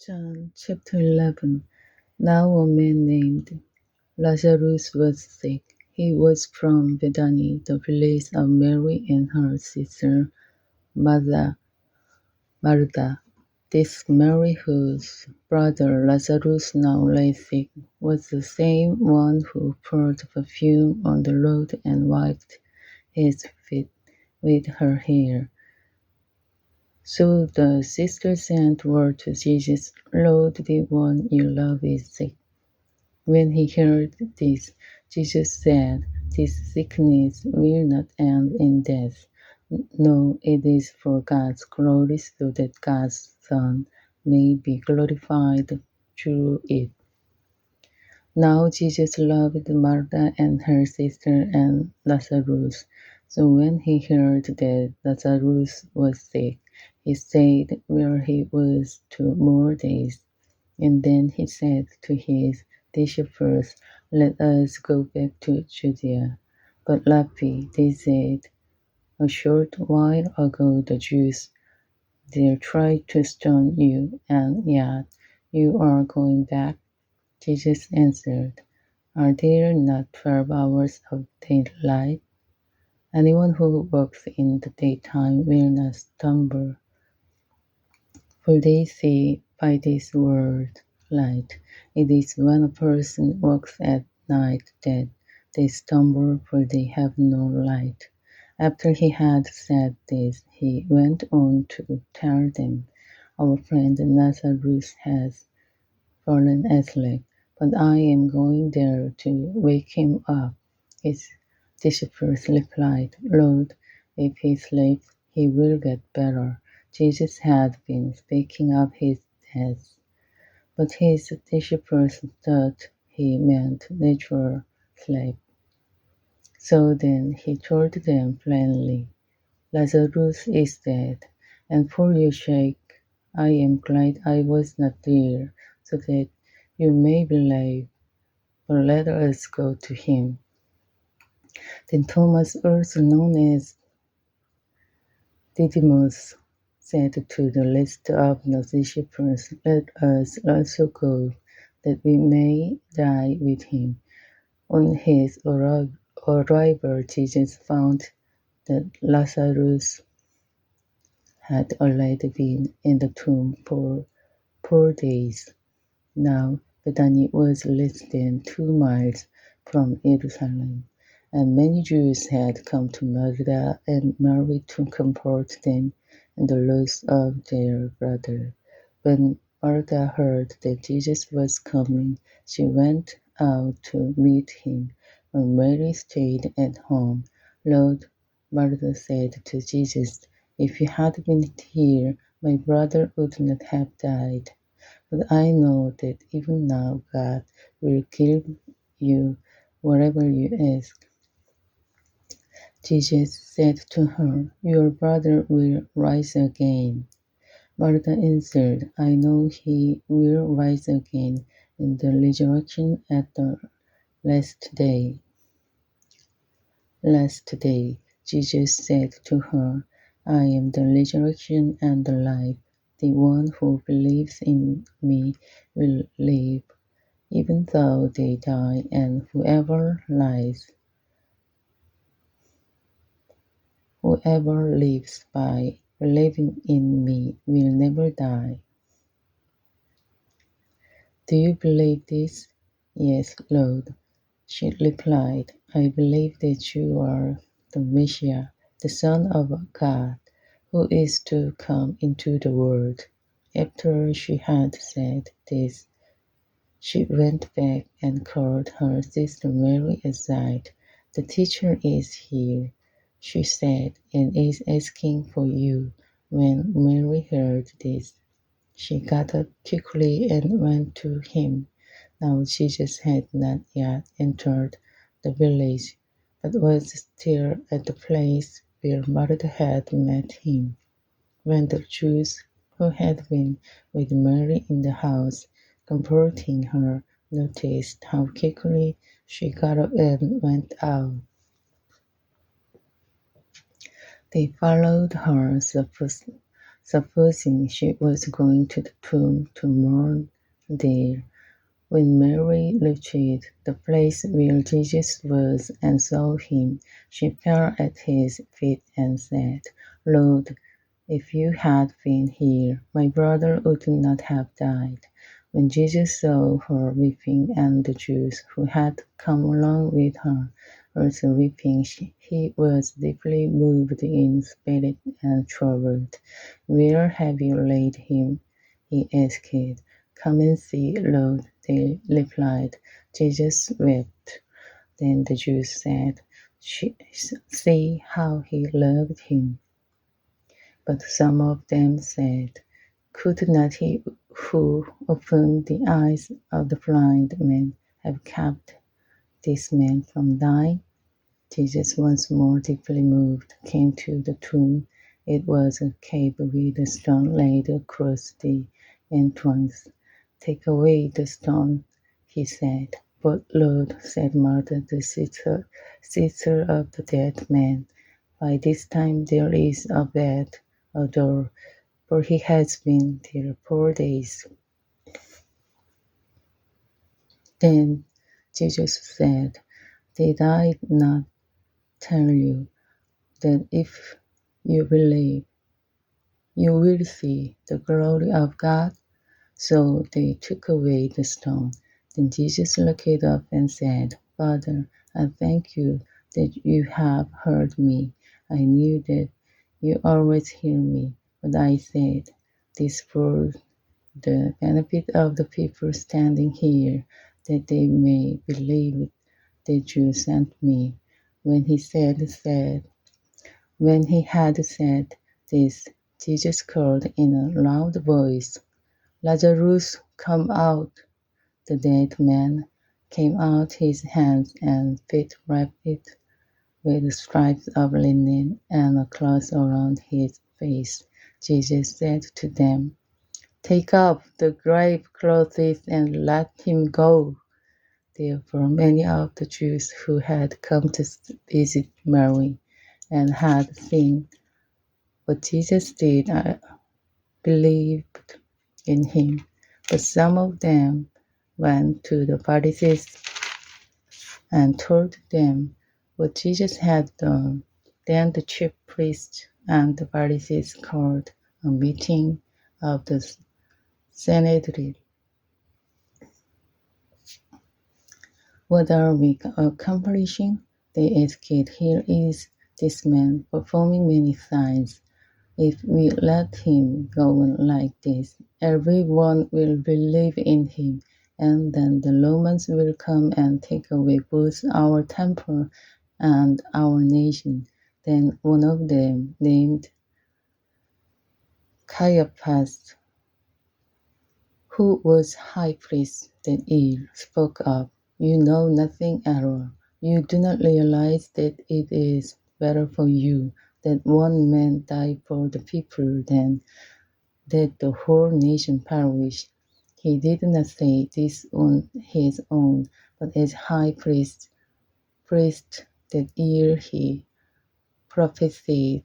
John chapter 11. Now a man named Lazarus was sick. He was from Bethany, the village of Mary and her sister Martha. This Mary, whose brother Lazarus now lay sick, was the same one who poured perfume on the Lord and wiped his feet with her hair. So the sister sent word to Jesus, Lord, the one you love is sick. When he heard this, Jesus said, This sickness will not end in death. No, it is for God's glory, so that God's Son may be glorified through it. Now Jesus loved Martha and her sister and Lazarus. So when he heard that Lazarus was sick, he stayed where he was 2 more days. And then he said to his disciples, Let us go back to Judea. But Lappi, they said, a short while ago the Jews there tried to stone you, and yet you are going back. Jesus answered, Are there not 12 hours of daylight? Anyone who walks in the daytime will not stumble, for they see by this word light. It is when a person walks at night that they stumble, for they have no light. After he had said this, he went on to tell them, Our friend Lazarus has fallen asleep, but I am going there to wake him up. His disciples replied, Lord, if he sleeps, he will get better. Jesus had been speaking of his death, but his disciples thought he meant natural sleep. So then he told them plainly, Lazarus is dead, and for your sake I am glad I was not there, so that you may believe, but let us go to him. Then Thomas, also known as Didymus, said to the rest of the disciples, Let us also go, that we may die with him. On his arrival, Jesus found that Lazarus had already been in the tomb for 4 days. Now Bethany was less than 2 miles from Jerusalem, and many Jews had come to Martha and Mary to comfort them in the loss of their brother. When Martha heard that Jesus was coming, she went out to meet him, but Mary stayed at home. Lord, Martha said to Jesus, if you had been here, my brother would not have died. But I know that even now God will give you whatever you ask. Jesus said to her, Your brother will rise again. Martha answered, I know he will rise again in the resurrection at the last day. Jesus said to her, I am the resurrection and the life. The one who believes in me will live, even though they die, and whoever lives by believing in me will never die. Do you believe this? Yes, Lord, she replied. I believe that you are the Messiah, the Son of God, who is to come into the world. After she had said this, she went back and called her sister Mary aside. The teacher is here, she said, and is asking for you. When Mary heard this, she got up quickly and went to him. Now Jesus had not yet entered the village, but was still at the place where Martha had met him. When the Jews who had been with Mary in the house, comforting her, noticed how quickly she got up and went out, they followed her, supposing she was going to the tomb to mourn there. When Mary reached the place where Jesus was and saw him, she fell at his feet and said, Lord, if you had been here, my brother would not have died. When Jesus saw her weeping and the Jews who had come along with her also weeping, he was deeply moved in spirit and troubled. Where have you laid him? He asked. Come and see, Lord, they replied. Jesus wept. Then the Jews said, See how he loved him. But some of them said, Could not he who opened the eyes of the blind man have kept this man from dying? Jesus, once more deeply moved, came to the tomb. It was a cave with a stone laid across the entrance. Take away the stone, he said. But Lord, said Martha, the sister of the dead man, by this time there is a bed, a door, for he has been there 4 days. Then Jesus said, Did I not tell you that if you believe, you will see the glory of God? So they took away the stone. Then Jesus looked up and said, Father, I thank you that you have heard me. I knew that you always hear me, but I said this for the benefit of the people standing here, that they may believe that you sent me. When he When he had said this, Jesus called in a loud voice, Lazarus, come out. The dead man came out, his hands and feet wrapped with stripes of linen and a cloth around his face. Jesus said to them, Take up the grave clothes and let him go. Therefore many of the Jews who had come to visit Mary and had seen what Jesus did believed in him. But some of them went to the Pharisees and told them what Jesus had done. Then the chief priests and the Pharisees called a meeting of the Sanhedrin. What are we accomplishing? They asked. Here is this man performing many signs. If we let him go on like this, everyone will believe in him, and then the Romans will come and take away both our temple and our nation. Then one of them, named Caiaphas, who was high priest that year, spoke up. You know nothing at all. You do not realize that it is better for you that one man die for the people than that the whole nation perish. He did not say this on his own, but as high priest that year he prophesied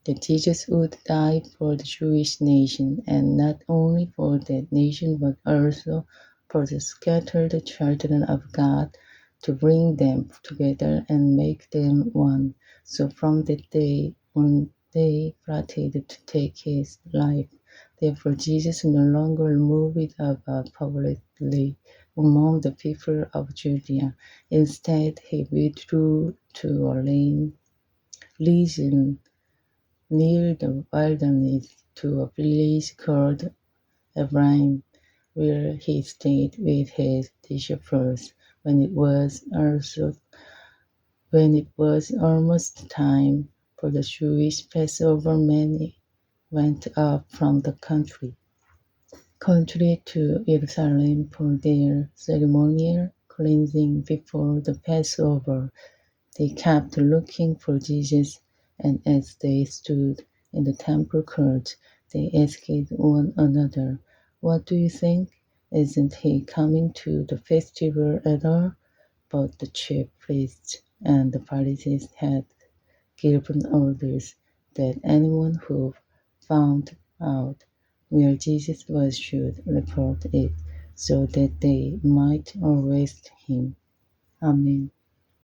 that Jesus would die for the Jewish nation, and not only for that nation, but also for the scattered children of God, to bring them together and make them one. So from that day on, they plotted to take his life. Therefore, Jesus no longer moved about publicly among the people of Judea. Instead, he withdrew to a region near the wilderness to a village called Ephraim, where he stayed with his disciples. When it was almost time for the Jewish Passover, many went up from the country to Jerusalem for their ceremonial cleansing before the Passover. They kept looking for Jesus, and as they stood in the temple court, they asked one another, What do you think? Isn't he coming to the festival at all? But the chief priests and the Pharisees had given orders that anyone who found out where Jesus was should report it, so that they might arrest him. Amen.